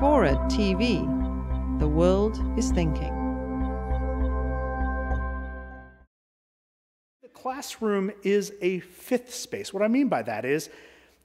FORA.tv. The world is thinking. The classroom is a fifth space. What I mean by that is,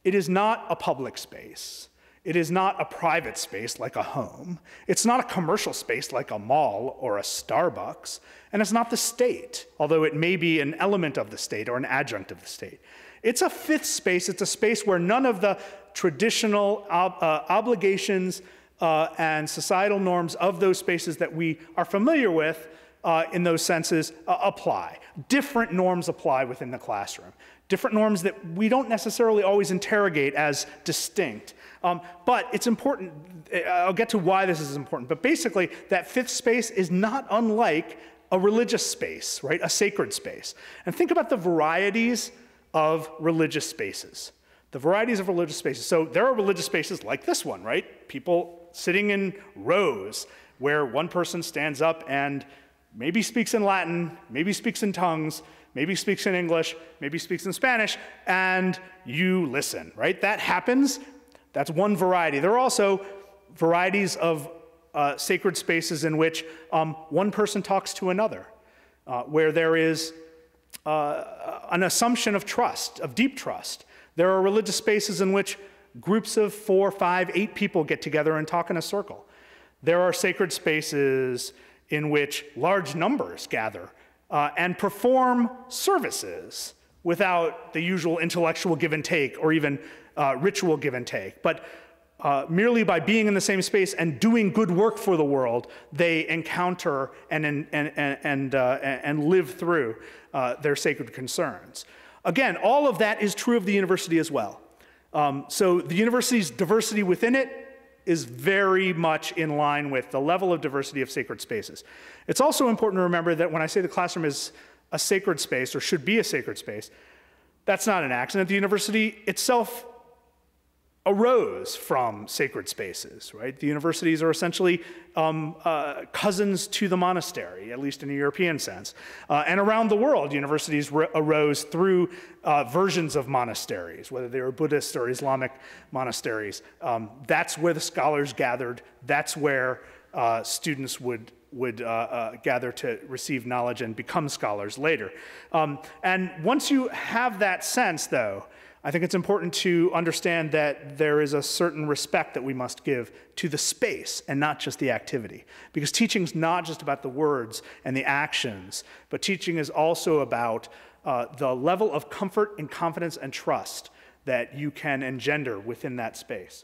it is not a public space. It is not a private space like a home. It's not a commercial space like a mall or a Starbucks. And it's not the state, although it may be an element of the state or an adjunct of the state. It's a fifth space. It's a space where none of the traditional obligations and societal norms of those spaces that we are familiar with in those senses apply. Different norms apply within the classroom. Different norms that we don't necessarily always interrogate as distinct. But it's important, I'll get to why this is important, but basically that fifth space is not unlike a religious space, right? A sacred space. And think about the varieties of religious spaces. The varieties of religious spaces. So there are religious spaces like this one, right? People sitting in rows where one person stands up and maybe speaks in Latin, maybe speaks in tongues, maybe speaks in English, maybe speaks in Spanish, and you listen, right? That happens. That's one variety. There are also varieties of sacred spaces in which one person talks to another, where there is an assumption of trust, of deep trust. There are religious spaces in which groups of 4, 5, 8 people get together and talk in a circle. There are sacred spaces in which large numbers gather and perform services without the usual intellectual give and take or even ritual give and take. But merely by being in the same space and doing good work for the world, they encounter and live through their sacred concerns. Again, all of that is true of the university as well. So the university's diversity within it is very much in line with the level of diversity of sacred spaces. It's also important to remember that when I say the classroom is a sacred space, or should be a sacred space, that's not an accident. The university itself arose from sacred spaces, right? The universities are essentially cousins to the monastery, at least in a European sense. And around the world, universities arose through versions of monasteries, whether they were Buddhist or Islamic monasteries. That's where the scholars gathered. That's where students would gather to receive knowledge and become scholars later. And once you have that sense, though, I think it's important to understand that there is a certain respect that we must give to the space and not just the activity. Because teaching is not just about the words and the actions, but teaching is also about the level of comfort and confidence and trust that you can engender within that space.